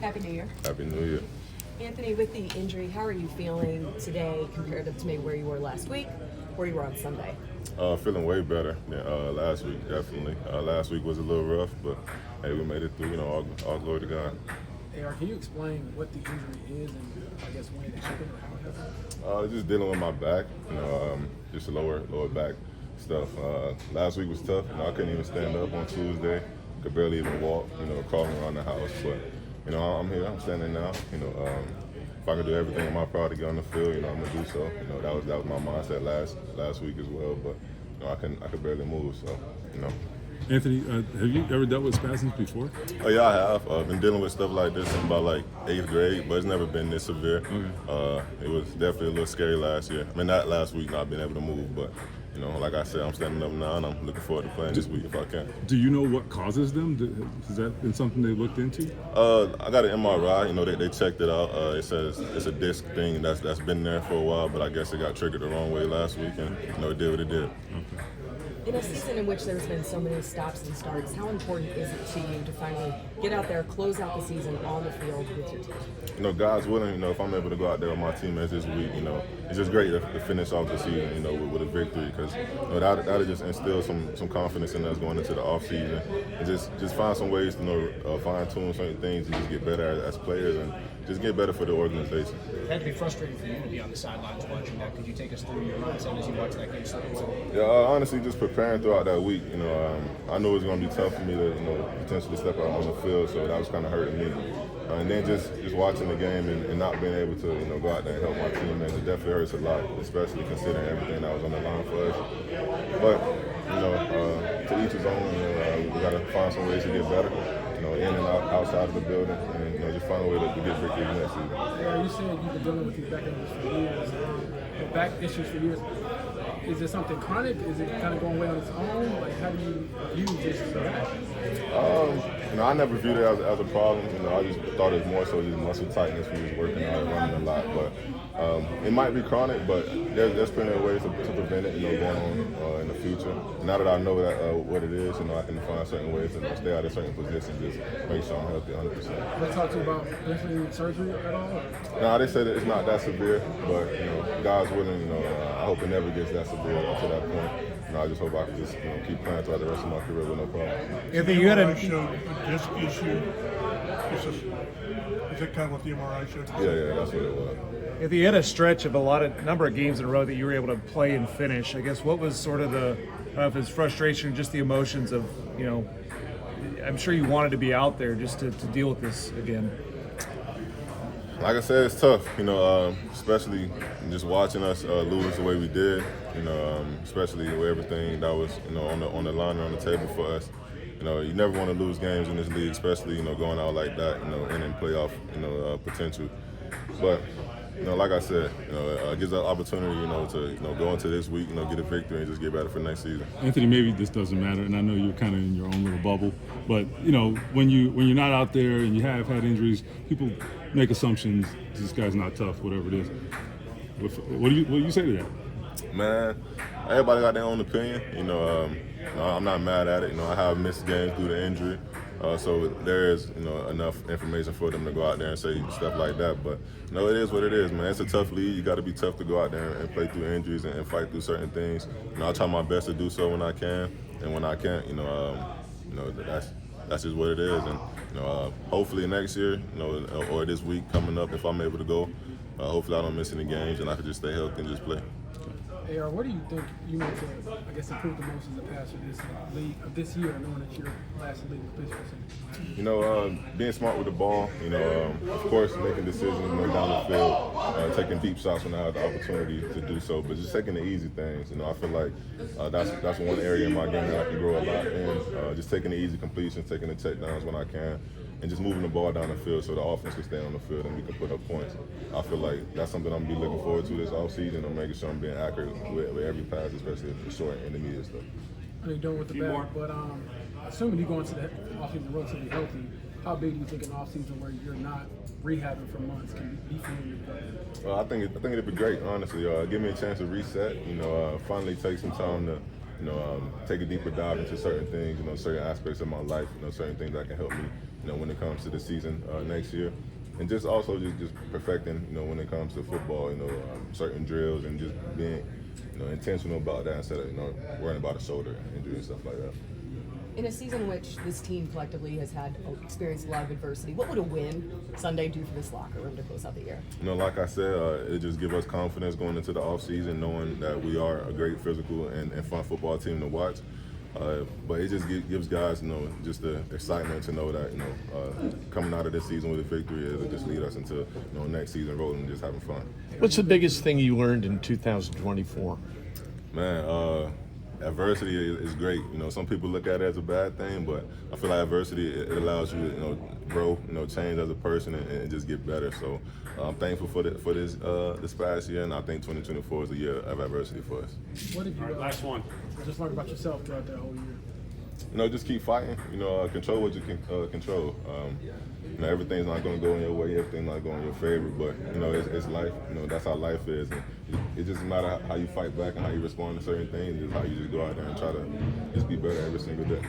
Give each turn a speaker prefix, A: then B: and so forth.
A: Happy New Year.
B: Happy New Year.
A: Anthony, with the injury, how are you feeling today compared to maybe where you were last week, where you were on Sunday?
B: Feeling way better than last week, definitely. Last week was a little rough, but hey, we made it through. All glory to God.
C: AR, can you explain what the injury is and I guess when it happened or how it happened?
B: Just dealing with my back, just lower back stuff. Last week was tough. I couldn't even stand up on Tuesday. Could barely even walk. Crawling around the house. But I'm here. I'm standing now. If I could do everything in my power to get on the field, I'm gonna do so. That was my mindset last week as well. But I could barely move. So
D: Anthony, have you ever dealt with spasms before?
B: Oh yeah, I have. I've been dealing with stuff like this in about 8th grade, but it's never been this severe.
D: Okay.
B: It was definitely a little scary last year. I mean, not last week, not being able to move, but like I said, I'm standing up now, and I'm looking forward to playing this week if I can.
D: Do you know what causes them? Has that been something they looked into?
B: I got an MRI. They checked it out. It says it's a disc thing that's been there for a while, but I guess it got triggered the wrong way last week, and it did what it did.
D: Okay.
A: In a season in which there's been so many stops and starts, how important is it to you to finally get out there, close out the season on the field with your team?
B: God's willing, if I'm able to go out there with my teammates this week, it's just great to finish off the season, with a victory, because that'll just instill some confidence in us going into the offseason, and just find some ways to fine-tune certain things and just get better as players and just get better for the organization.
E: It had to be frustrating for you to be on the sidelines watching that. Could you take us through your mindset as you watch that game start?
B: Yeah, honestly, just preparing throughout that week, I knew it was going to be tough for me to, potentially step out on the field, so that was kind of hurting me. And then just watching the game and not being able to, go out there and help my teammates, it definitely hurts a lot, especially considering everything that was on the line for us. But, to each his own, we got to find some ways to get better, in and outside of the building, and just find a way to get victories next season.
C: Yeah, you said you've been dealing with these back issues for years, back issues for years. Is it something chronic? Is it kind of going away on its own? How do you view this?
B: I never viewed it as a problem. I just thought it was more so just muscle tightness from just working out and running a lot. But it might be chronic, but there's plenty of ways to prevent it, going on in the future. Now that I know what it is, I can find certain ways to stay out of certain positions, just make sure I'm healthy 100%.
C: They talk to you about potentially surgery at all?
B: No, they said that it's not that severe, but God's willing. I hope it never gets that severe up to that point. I just hope I can just keep playing throughout the rest of my career with no problem.
F: Anthony, you had a disc issue. Is that kind of what the MRI showed?
B: Yeah, that's what it was.
G: Anthony, you had a stretch of number of games in a row that you were able to play and finish. I guess what was sort of his frustration, just the emotions of, I'm sure you wanted to be out there just to deal with this again.
B: Like I said, it's tough, especially just watching us lose the way we did, especially with everything that was, on the line and on the table for us. You never want to lose games in this league, especially, going out like that, in playoff, potential. But, like I said, it gives us an opportunity, to go into this week, get a victory and just get better for next season.
D: Anthony, maybe this doesn't matter, and I know you're kind of in your own little bubble, but when you're not out there and you have had injuries, people make assumptions. This guy's not tough, whatever it is. What do you say to that?
B: Man, everybody got their own opinion. I'm not mad at it. I have missed games due to injury. So there is, enough information for them to go out there and say stuff like that. But, it is what it is, man. It's a tough league. You got to be tough to go out there and play through injuries and fight through certain things. I'll try my best to do so when I can. And when I can't, that's just what it is. And, hopefully next year, or this week coming up, if I'm able to go, hopefully I don't miss any games and I can just stay healthy and just play.
C: AR, what do you think you need to, improve the most as a passer this year, knowing that you're last in the league with pitch percentage?
B: Being smart with the ball, of course, making decisions, down the field, taking deep shots when I have the opportunity to do so, but just taking the easy things. I feel like that's one area in my game that I can grow a lot in. Just taking the easy completions, taking the checkdowns when I can, and just moving the ball down the field so the offense can stay on the field and we can put up points. I feel like that's something I'm going to be looking forward to this offseason, and making sure I'm being accurate with every pass, especially the short and intermediate stuff.
C: I know you're doing with the back, but assuming you go into the offseason relatively healthy, how big do you think an offseason where you're not rehabbing for months can be for you?
B: Well, I think it'd be great, honestly. Give me a chance to reset, finally take some time to take a deeper dive into certain things, certain aspects of my life, certain things that can help me when it comes to the season next year. And just also just perfecting, when it comes to football, certain drills and just being, intentional about that instead of, worrying about a shoulder injury and stuff like that.
A: In a season in which this team collectively has experienced a lot of adversity, what would a win Sunday do for this locker room to close out the year?
B: Like I said, it just gives us confidence going into the offseason, knowing that we are a great physical and fun football team to watch. But it just gives guys, just the excitement to know that, coming out of this season with a victory is just lead us into, next season rolling and just having fun.
H: What's the biggest thing you learned in 2024?
B: Man, adversity is great. Some people look at it as a bad thing, but I feel like adversity, it allows you to, grow, change as a person and just get better. So I'm thankful for this past year, and I think 2024 is a year of adversity for us.
C: What did you
D: Last one.
C: just learn about yourself throughout that whole year?
B: Just keep fighting. Control what you can control. Everything's not going to go in your way. Everything's not going in your favor. But it's life. That's how life is. And it doesn't matter how you fight back and how you respond to certain things. It's how you just go out there and try to just be better every single day.